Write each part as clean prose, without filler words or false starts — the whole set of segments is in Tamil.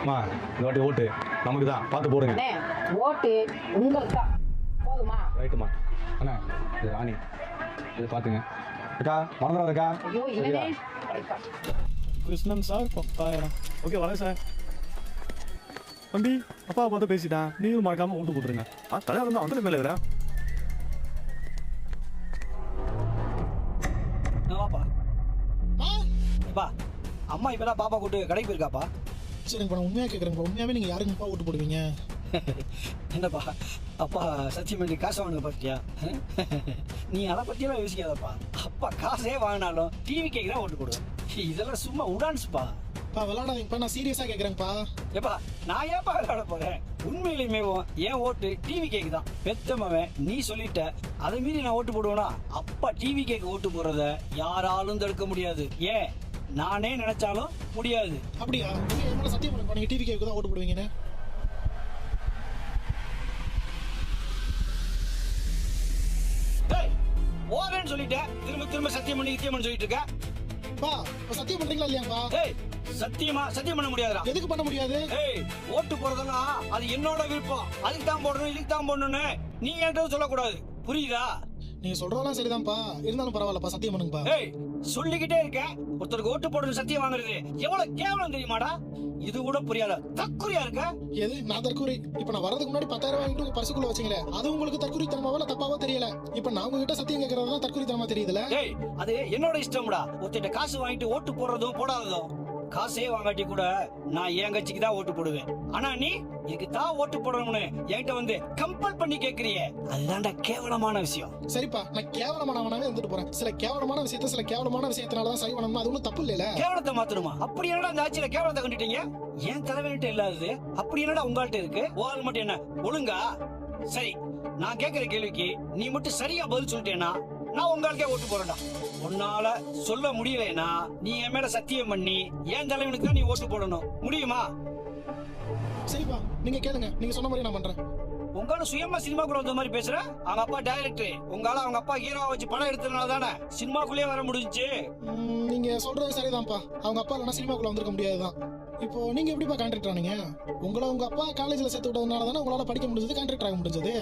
அம்மா இந்த வாட்டி ஓட்டு நமக்கு தான் பார்த்து போடுங்க. அண்ணே ஓட்டு உங்களுக்கு தான் போதுமா? ரைட்டுமா. அண்ணா இது ராணி, இது பார்த்துங்க. அக்கா மறந்துடாதக்கா. ஐயோ இவனே கிருஷ்ணன் சார் 10,000. ஓகே வரேன் சார். தம்பி அப்பா பார்த்து பேசிட்டான், நீங்களும் மறக்காம ஓட்டு போட்டுருங்க. தலைவர் தான் வந்துட்டு மேலே இருக்கிறேன். வாப்பா அப்பா, அம்மா இப்பதான் பாப்பா கூட்டு கடைக்கு போயிருக்காப்பா. சரிங்கப்பா, நான் உண்மையாக கேட்குறேங்கப்பா. உண்மையாகவே நீங்கள் யாருக்குப்பா ஓட்டு போடுவீங்க? என்னப்பா அப்பா சத்தியம் பண்ணி காசு வாங்க பார்த்தியா? நீ அதை பற்றியெல்லாம் யோசிக்காதப்பா. அப்பா காசே வாங்கினாலும் டிவி கேக்கு தான் ஓட்டு போடுவேன். இதெல்லாம் சும்மா உடான்ஸ்ப்பா. பா விளாடாதீங்கப்பா, நான் சீரியஸாக கேட்குறேங்கப்பா. ஏப்பா நான் ஏப்பா விளையாட போறேன்? உண்மையிலுமே என் ஓட்டு டிவி கேக்கு தான். பெத்தமவன் நீ சொல்லிட்ட, அதை மீறி நான் ஓட்டு போடுவேனா? அப்பா டிவி கேக்கு ஓட்டு போடுறத யாராலும் தடுக்க முடியாது. ஏன் நானே நினைச்சாலும் முடியாது. அப்படியா? நீங்கள் என் மேலே சத்தியம் பண்ணுங்க, நீங்கள் டிவி கேக்கு தான் ஓட்டு போடுவீங்கன்னு. ஓரேன்னு சொல்லிட்டேன், திரும்ப திரும்ப சத்தியம் பண்ணி நித்தியம் சொல்லிட்டு இருக்க. பா இப்போ சத்தியம் பண்ணுறீங்களா இல்லையாப்பா? ஏய் சத்தியமா சத்தியம் பண்ண முடியாதுடா. எதுக்கு பண்ண முடியாது? ஏய் ஓட்டு போறதெல்லாம் அது என்னோட விருப்பம். அதுக்கு தான் போடணும், இதுக்கு தான் போடணும்னு நீ என்கிட்ட சொல்லக்கூடாது, புரியுதா? நீங்கள் சொல்கிறதெல்லாம் சரிதான்ப்பா, இருந்தாலும் பரவாயில்லப்பா, சத்தியம் பண்ணுங்கப்பா. ஏய் சொல்லிக்கிட்டே இருக்க, ஒருத்தருக்கு ஓட்டு போடுறது சத்தியம் வாங்குறது எவ்வளவு கேவலம் தெரியுமாடா? இது கூட புரியாத தற்குறியா இருக்க. எது நான் தற்கூரி? இப்போ நான் வரதுக்கு முன்னாடி 10,000 வாங்கிட்டு உங்க பர்சுக்குள்ள வச்சீங்களே, அது உங்களுக்கு தற்கூரித்தனமாவோ இல்லை தப்பாவோ தெரியல. இப்போ நான் உங்ககிட்ட சத்தியம் கேட்கறது தான் தற்கூரித்தனமா தெரியுதுல? ஏய் அது என்னோட இஷ்டம்டா. ஒருத்தட்ட காசு வாங்கிட்டு ஓட்டு போடுறதும் போடாததும். காசே வாங்காட்டி கூட நான் என் கட்சிக்கு தான் ஓட்டு போடுவேன். ஆனா நீ இதுக்கு தான் ஓட்டு போடணும்னு என்கிட்ட வந்து கம்பல் பண்ணி கேக்குறியே, அதுதான்டா கேவலமான விஷயம். சரிப்பா, நான் கேவலமானவனாவே இருந்துட்டு போறேன். சில கேவலமான விஷயத்த சில கேவலமான விஷயத்தினாலதான் சரி பண்ணணும், அது ஒன்றும் தப்பு இல்லைல. கேவலத்தை மாத்தணுமா? அப்படி என்னடா அந்த ஆட்சியில கேவலத்தை கண்டுட்டீங்க? ஏன் தலைவன்கிட்ட இல்லாதது அப்படி என்னடா உங்கள்கிட்ட இருக்கு? ஓல் மட்டும் என்ன ஒழுங்கா? சரி நான் கேக்குற கேள்விக்கு நீ மட்டும் சரியா பதில் சொல்லிட்டேன்னா நான் உங்களுக்கே ஓட்டு போறேன்டா. உன்னால சொல்ல முடியலனா நீ என் மேல சத்தியம் பண்ணி என் தலைவனுக்கு தான் நீ ஓட்டு போடணும். முடியுமா? சரிப்பா நீங்க கேளுங்க, நீங்க சொன்ன மாதிரி நான் பண்றேன். உங்களால சுயமா சினிமாக்குள்ள வந்த மாதிரி பேசுற. அவங்க அப்பா டைரக்டர், உங்களால அவங்க அப்பா ஹீரோவா வச்சு படம் எடுத்ததுனால தானே சினிமாக்குள்ளே வர முடிஞ்சுச்சு. நீங்க சொல்றது சரிதான்ப்பா, அவங்க அப்பா இல்லைன்னா சினிமாக்குள்ள வந்திருக்க முடியாதுதான். இப்போ நீங்க எப்படிப்பா கான்ட்ராக்ட் ஆனீங்க? உங்களை உங்க அப்பா காலேஜ்ல சேர்த்து விட்டதுனால தானே உங்களால படிக்க முடிஞ்சது, கான்ட்ராக்ட் ஆக முடிஞ்சது.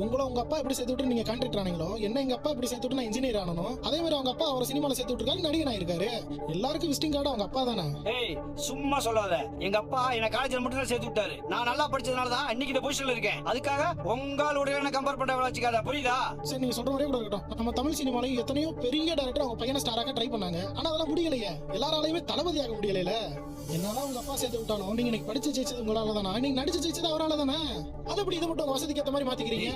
உங்களை உங்க அப்பா எப்படி சேர்த்து விட்டு நீங்க கான்ட்ராக்ட் ஆனீங்களோ, என்ன எங்க அப்பா எப்படி சேர்த்து விட்டு நான் இன்ஜினியர் ஆனனும், அதே மாதிரி அவங்க அப்பா அவரை சினிமால சேர்த்து விட்டுருக்காரு, நடிகன் ஆயிருக்காரு. எல்லாருக்கும் விசிட்டிங் கார்டு அவங்க அப்பா தானே. ஏய் சும்மா சொல்லாத. எங்க அப்பா என்ன காலேஜ்ல மட்டும் தான் சேர்த்து விட்டாரு. நான் நல்லா படிச்சதுனால தான் இன்னைக்கு இந்த பொசிஷன்ல இருக்கேன். அதுக்காக உங்களோட என்ன கம்பேர் பண்ண வச்சுக்காத, புரியுதா? சரி நீங்க சொல்ற மாதிரியே கூட இருக்கட்டும். நம்ம தமிழ் சினிமாலையும் எத்தனையோ பெரிய டைரக்டர் அவங்க பையனை ஸ்டாராக்க ட்ரை பண்ணாங்க, ஆனா அதெல்லாம் முடியலையே. எல்லாராலையுமே தளபதி ஆக முடியல. என்னதான் உங்க அப்பா சேர்த்து விட்டாலும் நீங்க இன்னைக்கு படிச்சு ஜெயிச்சது உங்களால தானே, நீங்க நடிச்சு ஜெயிச்சது அவரால தானே. அது எப்படி இதை மட்டும் உங்க வசதிக்கு ஏற்ற மாதிரி மாத்திக்கிறீங்க?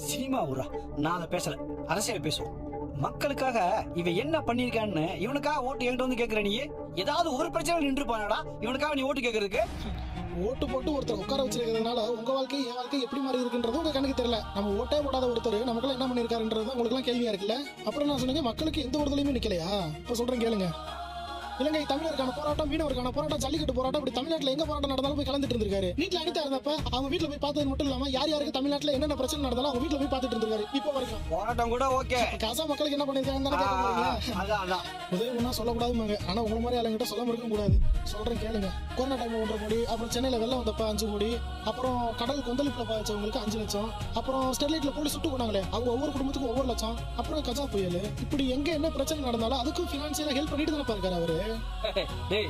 சினிமா ஊரா? நான் அதை பேசல, அரசியல் பேசுவோம். மக்களுக்காக இவன் என்ன பண்ணிருக்கான்னு இவனுக்காக ஓட்டு என்கிட்ட வந்து கேக்குற நீ? ஏதாவது ஒரு பிரச்சனை நின்று போனாடா இவனுக்காக நீ ஓட்டு கேக்குறதுக்கு? ஓட்டு போட்டு ஒருத்தர் உட்கார வச்சிருக்கிறதுனால உங்க வாழ்க்கை என் வாழ்க்கை எப்படி மாறி இருக்குன்றது உங்க கணக்கு தெரியல. நம்ம ஓட்டே போடாத ஒருத்தர் நமக்குள்ள என்ன பண்ணிருக்காருன்றது உங்களுக்கு எல்லாம் கேள்வியா இருக்குல்ல. அப்புறம் நான் சொன்னீங்க மக்களுக்கு எந்த ஒருத்தலையுமே நிக்கலையா? இப்ப சொல்றேன் கேளுங்க. இலங்கை தமிழருக்கான போராட்டம், மீனவருக்கான போராட்டம், ஜல்லிக்கட்டு போராட்டம், இப்படி தமிழ்நாட்டில் எங்க போராட்டம் நடந்தாலும் போய் கலந்துட்டு இருந்திருக்காரு. வீட்டுல அடித்தா இருந்தப்ப அவங்க வீட்டுல போய் பார்த்தது மட்டும் இல்லாம யார் யாருக்கு தமிழ்நாட்டில் என்னென்ன பிரச்சனை நடந்தாலும் அவங்க வீட்டுல போய் பார்த்துட்டு இருந்திருக்காரு. இப்போ வரைக்கும் போராட்டம் கூட ஓகே. காசா மக்களுக்கு என்ன பண்ணிருக்காங்க உதவி ஒன்னா சொல்லக்கூடாதுமாங்க. ஆனா உங்களை மாதிரி ஆளுங்கிட்ட சொல்லாம இருக்க கூடாது. சொல்றேன் கேளுங்க. கொரோனா டைம் 1.5 கோடி, அப்புறம் சென்னையில வெள்ளம் வந்தப்ப 5 கோடி, அப்புறம் கடல் கொந்தளிப்புல பாதிச்சவங்களுக்கு 5 லட்சம், அப்புறம் ஸ்டெர்லைட்ல போலீஸ் சுட்டு போனாங்களே அவங்க ஒவ்வொரு குடும்பத்துக்கும் ஒவ்வொரு லட்சம், அப்புறம் கஜா புயல், இப்படி எங்க என்ன பிரச்சனை நடந்தாலும் அதுக்கும் பினான்சியலா ஹெல்ப் பண்ணிட்டு தானே இருக்காரு அவரு. டேய்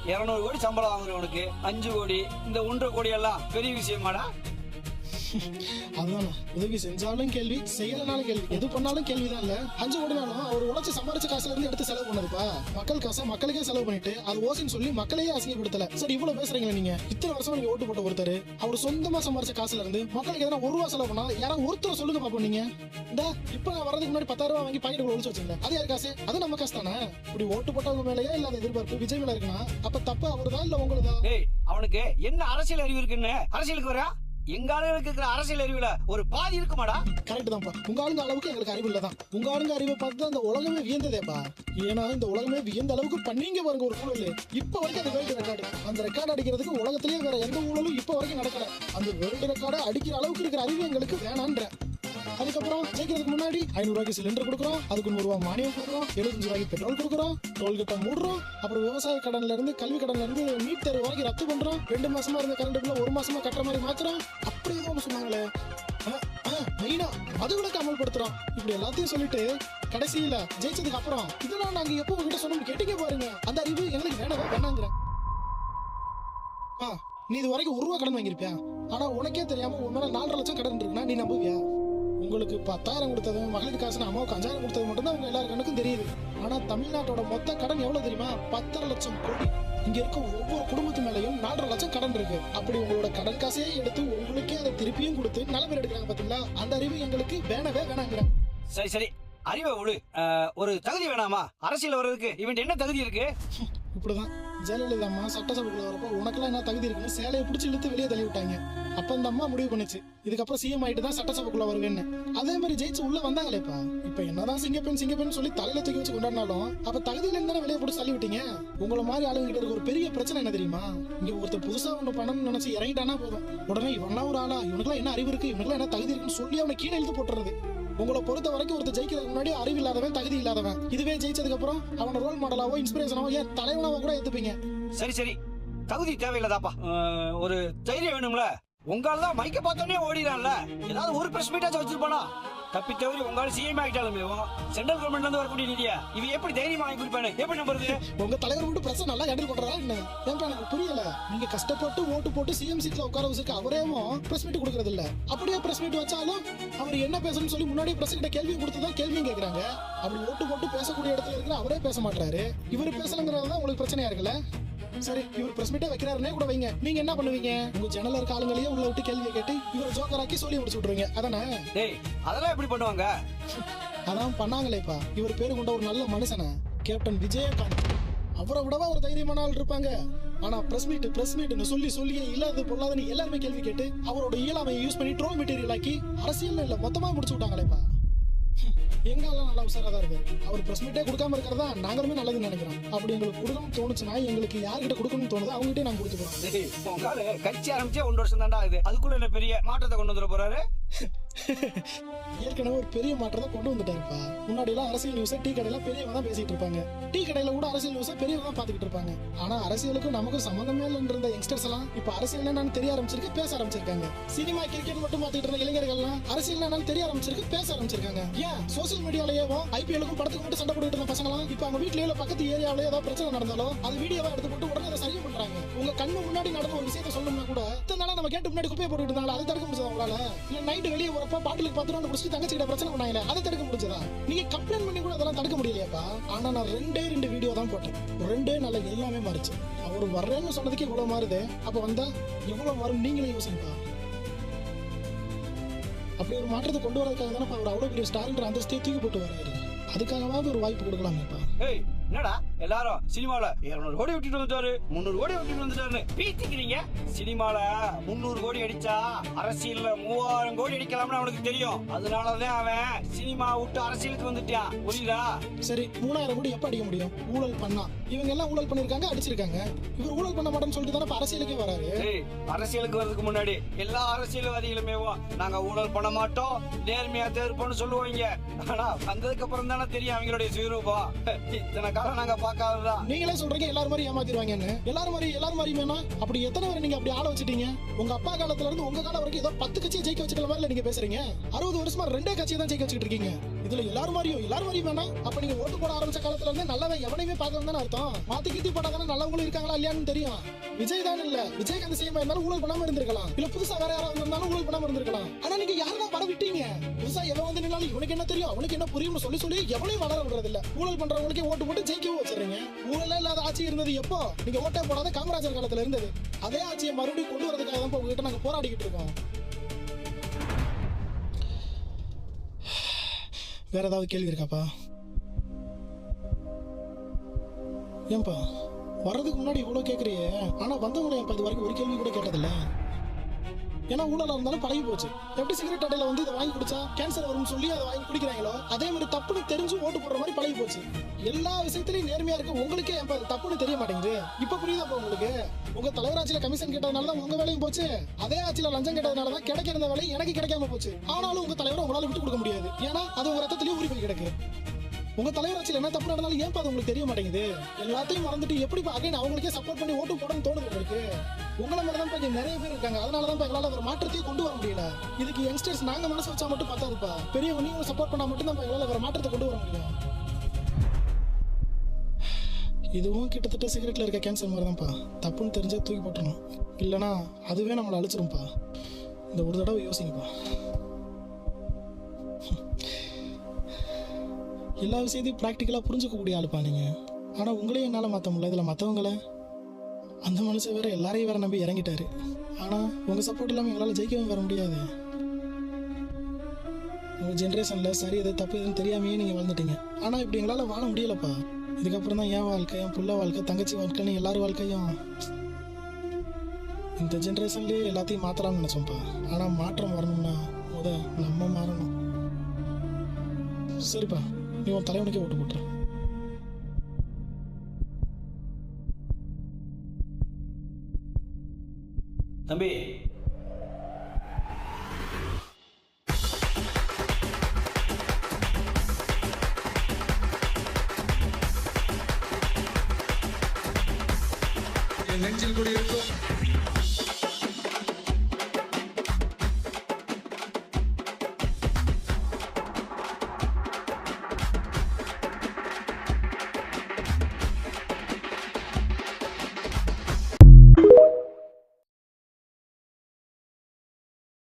200 கோடி சம்பளம் வாங்குறவனுக்கு 5 கோடி, இந்த 1.5 கோடி எல்லாம் பெரிய விஷயமாடா? அதுதான் உதவி செஞ்சாலும் கேள்வி, செய்யலனாலும் கேள்வி, எது பண்ணாலும் கேள்விதான் இல்ல. 5 கோடினாலும் அவர் உழைச்சு சம்பாரிச்ச காசுல இருந்து எடுத்து செலவு பண்ணதுப்பா. மக்கள் காசை மக்களுக்கே செலவு பண்ணிட்டு அது ஓசின்னு சொல்லி மக்களையே அசிங்கப்படுத்தல. சரி இவ்வளவு பேசுறீங்களா நீங்க? இத்தனை வருஷம் நீங்க ஓட்டு போட்ட ஒருத்தர் அவர் சொந்தமா சம்பாரிச்ச காசுல இருந்து மக்களுக்கு எதனா 1 ரூபா செலவு பண்ணா யாராவது ஒருத்தர் சொல்லுங்க பாப்போம். நீங்க இந்த இப்ப நான் வரதுக்கு முன்னாடி 10,000 ரூபாய் வாங்கி பாக்கெட்டுக்குள்ள ஒளிச்சு வச்சிருந்தேன், அது யார் காசு? அது நம்ம காசு தானே. இப்படி ஓட்டு போட்டவங்க மேலேயே இல்லாத எதிர்பார்ப்பு விஜய் மேல இருக்குன்னா அப்ப தப்பு அவருதான் இல்ல உங்களுதான்? டேய் அவனுக்கு என்ன அரசியல் அறிவு இருக்குன்னு அரசியலுக்கு வரா? எங்க ஆளுங்களுக்கு இருக்கிற அரசியல் அறிவுல ஒரு பாதி இருக்குமாடா? கரெக்ட் தான்ப்பா, உங்க ஆளுங்க அளவுக்கு எங்களுக்கு அறிவு இல்லதான். உங்க ஆளுங்க அறிவை பார்த்து தான் இந்த உலகமே வியந்ததேப்பா. ஏன்னா இந்த உலகமே வியந்த அளவுக்கு பண்ணீங்க பாருங்க ஒரு ஊழல். இப்ப வரைக்கும் அந்த வேர்ல்டு ரெக்கார்டு, அந்த ரெக்கார்டு அடிக்கிறதுக்கு உலகத்திலேயே வேற எந்த ஊழலும் இப்ப வரைக்கும் நடக்கல. அந்த வேர்ல்டு ரெக்கார்டை அடிக்கிற அளவுக்கு இருக்கிற அறிவு எங்களுக்கு வேணான்ற. அதுக்கப்புறம் ஜெயிக்கிறதுக்கு முன்னாடி 500 ரூபாய்க்கு சிலிண்டர் கொடுக்குறோம், அதுக்கு 100 ரூபாய் மானியம் கொடுக்குறோம், 75 ரூபாய்க்கு பெட்ரோல் கொடுக்குறோம், டோல்கேட்டை மூடுறோம், அப்புறம் விவசாய கடன்ல இருந்து கல்வி கடன்ல இருந்து நீட் தேர்வு வரைக்கும் ரத்து பண்றோம், 2 மாசமா இருந்த கரண்ட் பில்ல 1 மாசமா கட்டுற மாதிரி மாத்துறோம். அப்படி ஏதோ ஒன்று சொன்னாங்களே, மெயினா அது கூட அமல்படுத்துறோம். இப்படி எல்லாத்தையும் சொல்லிட்டு கடைசியில ஜெயிச்சதுக்கு அப்புறம் இதெல்லாம் நாங்க எப்போ உங்ககிட்ட சொன்னோம் கேட்டீங்க பாருங்க, அந்த அறிவு எங்களுக்கு வேணாங்கிறேன். நீ இது வரைக்கும் 1 ரூபா கடன் வாங்கியிருப்பியா? ஆனா உனக்கே தெரியாம உன் மேல 4.5 லட்சம் கடன் இருக்குன்னா நீ நம்புவியா? உங்களுக்கு 10,000 கொடுத்தது, மகளிர் காசு அம்மாவுக்கு 5,000 கொடுத்தது மட்டும்தான் உங்க எல்லாரும் கணக்கும் தெரியுது. ஆனா தமிழ்நாட்டோட மொத்த கடன் எவ்வளவு தெரியுமா? 10.5 லட்சம் கோடி. இங்க இருக்க ஒவ்வொரு குடும்பத்து மேலையும் 4.5 லட்சம் கடன் இருக்கு. அப்படி உங்களோட கடன் காசையே எடுத்து உங்களுக்கே அதை திருப்பியும் கொடுத்து நிலைமை எடுக்கிறாங்க பாத்தீங்களா? அந்த அறிவு எங்களுக்கு வேணாங்கிறேன். சரி சரி, அறிவை விடு. ஒரு தகுதி வேணாமா அரசியல் வர்றதுக்கு? இவன் என்ன தகுதி இருக்கு? இப்படிதான் ஜெயலலிதா அம்மா சட்டசபைக்குள்ள வரப்போ உனக்கெல்லாம் என்ன தகுதி இருக்குன்னு சேலையை பிடிச்சி இழுத்து வெளியே தள்ளி விட்டாங்க. அப்ப அந்த அம்மா முடிவு பண்ணுச்சு, இதுக்கப்புறம் சிஎம் ஆயிட்டு தான் சட்டசபைக்குள்ள வருவேன்னு. அதே மாதிரி ஜெயிச்சு உள்ள வந்தாங்களேப்பா. இப்ப என்னதான் சிங்கப்பெண் சொல்லி தலையில தூக்கி வச்சு கொண்டாடினாலும் அப்ப தகுதியில இருந்தா வெளியே போட்டு தள்ளி விட்டீங்க. உங்களை மாதிரி ஆளுங்க கிட்ட இருக்க ஒரு பெரிய பிரச்சனை என்ன தெரியுமா? இங்க ஒருத்தர் புதுசா ஒண்ணு பண்ணணும்னு நினைச்சு இறங்கிட்டானா போதும், உடனே இவன்லாம் ஒரு ஆளா, இவனுக்குலாம் என்ன அறிவு இருக்கு, இவனுக்குலாம் என்ன தகுதி இருக்குன்னு சொல்லி அவனை கீழே இழுத்து போட்டுறது. உங்களை பொறுத்த வரைக்கும் ஒருத்தர் ஜெயிக்கிறதுக்கு முன்னாடி அறிவு இல்லாதவன், தகுதி இல்லாதவன். இதுவே ஜெயிச்சதுக்கு அப்புறம் அவனை ரோல் மாடலாவோ இன்ஸ்பிரேஷனாவோ ஏன் தலைவனாவோ கூட ஏத்துப்பீங்க. சரி சரி, தகுதி தேவையில்லதாப்பா, ஒரு தைரியம் வேணும்ல. உங்களால தான் மைக்க பார்த்தோன்னே ஓடிடான்ல. ஏதாவது ஒரு பிரஸ் மீட்டாச்சும் வச்சிருப்பானா? தப்பி தவறி உங்களால சிஎம் ஆகிட்டாலுமே சென்ட்ரல் கவர்மெண்ட்ல இருந்து வரக்கூடிய நிதியா இவ எப்படி தைரியமா வாங்கி கொடுப்பானு எப்படி நம்புறது? உங்க தலைவர் மட்டும் பிரஸ் நல்லா ஹேண்டில் பண்றா என்ன? ஏன்பா எனக்கு புரியல. நீங்க கஷ்டப்பட்டு ஓட்டு போட்டு சிஎம் சீட்ல உட்கார வச்சிருக்க அவரேவும் பிரஸ் மீட் கொடுக்கறது இல்ல. அப்படியே பிரஸ் மீட் வச்சாலும் அவர் என்ன பேசணும்னு சொல்லி முன்னாடி பிரஸ் கிட்ட கேள்வி கொடுத்துதான் கேள்வியும் கேட்கறாங்க. அப்படி ஓட்டு போட்டு பேசக்கூடிய இடத்துல இருக்கிற அவரே பேச மாட்டாரு. இவர் பேசலங்கிறதுதான் உங்களுக்கு பிரச்சனையா இருக்குல்ல? சரி, இவர் பிரஸ் மீட்டே வைக்கிறாருன்னே கூட வைங்க, நீங்க என்ன பண்ணுவீங்க? உங்க ஜன்னல இருக்க ஆளுங்களையே உள்ள விட்டு கேள்வி கேட்டு இவரை ஜோக்கராக்கி சொல்லி முடிச்சு விட்டுருவீங்க, அதானே? டேய், அதெல்லாம் எப்படி பண்ணுவாங்க? அதான் பண்ணாங்களேப்பா. இவர் பேரு கொண்ட ஒரு நல்ல மனுஷன கேப்டன் விஜயகாந்த். அவரை விடவா ஒரு தைரியமான ஆள் இருப்பாங்க. ஆனா பிரஸ் மீட்னு சொல்லியே இல்லாத பொருளாதான்னு எல்லாருமே கேள்வி கேட்டு அவரோட இயலாமையை யூஸ் பண்ணி ட்ரோல் மெட்டீரியல் ஆக்கி அரசியல் இல்ல மொத்தமா முடிச்சு விட்டாங்களேப்பா. எங்கெல்லாம் நல்லா உசாராதான் இருக்கு. அவர் பிரஸ் மீட்டே கொடுக்காம இருக்கிறதா நாங்களுமே நல்லதுன்னு நினைக்கிறோம். அப்படி எங்களுக்கு கொடுக்கணும்னு தோணுச்சுன்னா எங்களுக்கு யார்கிட்ட கொடுக்கணும்னு தோணுதோ அவங்ககிட்டே நாங்க கொடுத்துக்கிறோம். உங்களால கட்சி ஆரம்பிச்சே 1 வருஷம் தாண்டா ஆகுது, அதுக்குள்ள என்ன பெரிய மாற்றத்தை கொண்டு வந்துட போறாரு? ஏற்கனவே ஒரு பெரிய மாற்றத்தை கொண்டு வந்துட்டாருப்பா. முன்னாடி எல்லாம் அரசியல் நியூஸை டீ கடையில பெரியவங்க தான் பேசிட்டு இருப்பாங்க. டீ கடையில கூட அரசியல் நியூஸை பெரியவங்க தான் பாத்துக்கிட்டு இருப்பாங்க. ஆனா அரசியலுக்கும் நமக்கும் சம்பந்தமே இல்லைன்ற யங்ஸ்டர்ஸ் எல்லாம் இப்ப அரசியல் என்னன்னு தெரிய ஆரம்பிச்சிருக்கு, பேச ஆரம்பிச்சிருக்காங்க. சினிமா கிரிக்கெட் மட்டும் பாத்துக்கிட்டு இருந்த இளைஞர்கள் எல்லாம் அரசியல் என்னன்னு தெரிய ஆரம்பிச்சிருக்கு, பேச ஆரம்பிச்சிருக்காங்க. ஏன் சோசியல் மீடியாலயேவும் ஐபிஎலுக்கும் படத்துக்கு மட்டும் சண்டை போட்டுட்டு இருந்த பசங்க இப்ப அவங்க வீட்லயோ பக்கத்து ஏரியாவில ஏதாவது பிரச்சனை நடந்தாலும் அது வீடியோவா எடுத்து போட்டு உடனே அதை சரி பண்றாங்க. உங்க கண்ணு முன்னாடி நடந்த ஒரு விஷயத்தை சொல்லணும்னா கூட இத்தனை நாளா நம்ம கேட்டு முன்னாடி குப்பையை போட்டுட்டு இருந்தாங்க, அதை தடுக்க முடிச்சதா உங்களால? இல்ல நைட்டு வெளியே வரப்ப பாட்டிலுக்கு 10 ரூபா குடிச்சு தங்கச்சி கிட்ட பிரச்சனை பண்ணாங்களே, அதை தடுக்க முடிஞ்சதா? நீங்க கம்ப்ளைண்ட் பண்ணி கூட அதெல்லாம் தடுக்க முடியலையாப்பா. ஆனா நான் 2 வீடியோ தான் போட்டேன், 2 நாள்ல எல்லாமே மாறிச்சு. அவர் வர்றேன்னு சொன்னதுக்கு இவ்வளவு மாறுது, அப்ப வந்தா எவ்வளவு மாறும் நீங்களே யோசிப்பா. அப்படி ஒரு மாற்றத்தை கொண்டு வரதுக்காக தானே அவர் அவ்வளவு பெரிய ஸ்டார்ன்ற அந்தஸ்தே தூக்கி போட்டு வர்றாரு. அதுக்காகவாவது ஒரு வாய்ப்பு கொடுக்கலாமேப்பா. ஏய், என்னடா எல்லாரும் சினிமால 200 கோடி விட்டுட்டு வந்துட்டாரு, 300 கோடி விட்டுட்டு வந்துட்டாரு பீத்திக்கிறீங்க. சினிமால 300 கோடி அடிச்சா அரசியல்ல 3000 கோடி அடிக்கலாம்னு அவனுக்கு தெரியும். அதனாலதான் அவன் சினிமா விட்டு அரசியலுக்கு வந்துட்டான், புரியுதா? சரி, 3000 கோடி எப்ப அடிக்க முடியும்? ஊழல் பண்ணா. இவங்க எல்லாம் ஊழல் பண்ணிருக்காங்க, அடிச்சிருக்காங்க. இவர் ஊழல் பண்ண மாட்டேன்னு சொல்லிட்டு தானே அரசியலுக்கே வராரு. அரசியலுக்கு வர்றதுக்கு முன்னாடி எல்லா அரசியல்வாதிகளுமே நாங்க ஊழல் பண்ண மாட்டோம், நேர்மையா தேர்ப்போம்னு சொல்லுவாங்க. ஆனா வந்ததுக்கு அப்புறம் தானே தெரியும் அவங்களுடைய சுயரூபம். இத்தனை காலம் நாங்க பார்க்காததான். நீங்களே சொல்றீங்க எல்லாரும் மாதிரி ஏமாத்திடுவாங்கன்னு. எல்லாரும் மாதிரி வேணா அப்படி எத்தனை பேர் நீங்க அப்படி ஆள வச்சிட்டீங்க? உங்க அப்பா காலத்துல இருந்து உங்க காலம் வரைக்கும் ஏதோ 10 கட்சியை ஜெயிக்க வச்சுக்கிற மாதிரி நீங்க பேசுறீங்க. 60 வருஷமா 2 கட்சியை தான் ஜெயிக்க வச்சுக்கிட்டு இருக்கீங்க. இதுல எல்லாரும் மாதிரியும் வேணா. அப்ப நீங்க ஓட்டு போட ஆரம்பிச்ச காலத்துல இருந்து நல்லவன் எவனையுமே பார்க்கணும் தானே அர்த்தம். மாத்தி கீத்தி போட்டாதானே நல்லவங்களும் இருக்காங்களா இல்லையான்னு தெரியும். விஜய் தான் இல்ல, விஜயகாந்த் சிஎம் இருந்தாலும் ஊழல் பண்ணாம இருந்திருக்கலாம், இல்ல புதுசா வேற யாராவது இருந்தாலும் ஊழல் பண்ணாம இருந்திருக்கலாம். ஆனா நீங்க யாரெல்லாம் வர விட்டீங்க? புதுசா எவன் வந்து நின்னாலும் இவனுக்கு என்ன தெரியும் அவனுக்கு என்ன புரியும்னு சொல்லி எவனையும் வளர விடுறது இல்ல. ஊழல் பண்றவங்களுக்கே ஓட்டு போட்டு ஜெயிக்கவும் வச்சிருங்க. ஊழல் இல்லாத ஆட்சி இருந்தது எப்போ? நீங்க ஓட்டே போடாத காமராஜர் காலத்துல இருந்தது. அதே ஆட்சியை மறுபடியும் கொண்டு வரதுக்காக தான் உங்ககிட்ட நாங்க போராடிக்கிட்டு இருக்கோம். வேற ஏதாவது கேள்வி இருக்காப்பா? ஏன்பா வர்றதுக்கு முன்னாடி இவ்வளவு கேக்குறியே, ஆனா வந்தவங்களை இது வரைக்கும் ஒரு கேள்வி கூட கேட்டதில்ல. ஏன்னா ஊழலா இருந்தாலும் பழகி போச்சு. எப்படி சிகரெட் அட்டையில வந்து இதை வாங்கி குடிச்சா கேன்சர் வரும்னு சொல்லி அதை வாங்கி குடிக்கிறாங்களோ அதே மாதிரி தப்புன்னு தெரிஞ்சு ஓட்டு போடுற மாதிரி பழகி போச்சு. எல்லா விஷயத்திலயும் நேர்மையா இருக்கு உங்களுக்கே ஏன் அது தப்புன்னு தெரிய மாட்டேங்குது? இப்ப புரியுதா உங்களுக்கு? உங்க தலைவர் ஆட்சியில கமிஷன் கேட்டதுனால தான் உங்க வேலையும் போச்சு. அதே ஆட்சியில லஞ்சம் கேட்டதுனால தான் கிடைக்க இருந்த வேலை எனக்கு கிடைக்காம போச்சு. ஆனாலும் உங்க தலைவரை உங்களால விட்டு கொடுக்க முடியாது. ஏன்னா அது உங்க ரத்தத்திலேயே ஊறி போய் கிடக்கு. உங்க தலைவர் ஆட்சியில் என்ன தப்பு நடந்தாலும் ஏன் அது உங்களுக்கு தெரிய மாட்டேங்குது? எல்லாத்தையும் மறந்துட்டு எப்படி அகைன் அவங்களுக்கே சப்போர்ட் பண்ணி ஓட்டு போடணும்னு தோணுது உங்களுக்கு? உங்களை மாதிரி தான் இங்க நிறைய பேர் இருக்காங்க. அதனாலதான் எங்களால ஒரு மாற்றத்தையே கொண்டு வர முடியல. இதுக்கு யங்ஸ்டர்ஸ் நாங்க மனசு வச்சா மட்டும் பார்த்தாதுப்பா. பெரியவங்க நீங்க சப்போர்ட் பண்ணா மட்டும் தான் எங்களால ஒரு மாற்றத்தை கொண்டு வர முடியும். இதுவும் கிட்டத்தட்ட சிகரெட்ல இருக்க கேன்சர் மாதிரி தான்ப்பா. தப்புன்னு தெரிஞ்சா தூக்கி போட்டணும். இல்லைன்னா அதுவே நம்மளை அழிச்சிரும்ப்பா. இந்த ஒரு தடவை யோசிங்கப்பா. எல்லா விஷயத்தையும் ப்ராக்டிக்கலாக புரிஞ்சுக்கக்கூடிய ஆளுப்பா நீங்கள். ஆனால் உங்களையும் என்னால் மாற்ற முடியல. இதில் மற்றவங்கள அந்த மனுஷன் வேறு எல்லாரையும் வேறு நம்பி இறங்கிட்டாரு. ஆனால் உங்கள் சப்போர்ட் இல்லாமல் எங்களால் ஜெயிக்கவும் வர முடியாது. உங்கள் ஜென்ரேஷனில் சரி எது தப்பு எதுன்னு தெரியாமையே நீங்கள் வாழ்ந்துட்டீங்க. ஆனால் இப்படி எங்களால் வாழ முடியலப்பா. இதுக்கப்புறம் தான் என் வாழ்க்கை, என் புள்ள வாழ்க்கை, தங்கச்சி வாழ்க்கைன்னு எல்லாரும் வாழ்க்கையும் இந்த ஜென்ரேஷன்லேயே எல்லாத்தையும் மாற்றலாம்னு நினச்சோம்ப்பா. ஆனால் மாற்றம் வரணும்னா நம்ம மாறணும். சரிப்பா, நீ உன் தலைவனுக்கே ஓட்டு போட்டுரு. தம்பி, என் நெஞ்சில் குடியிருக்கும்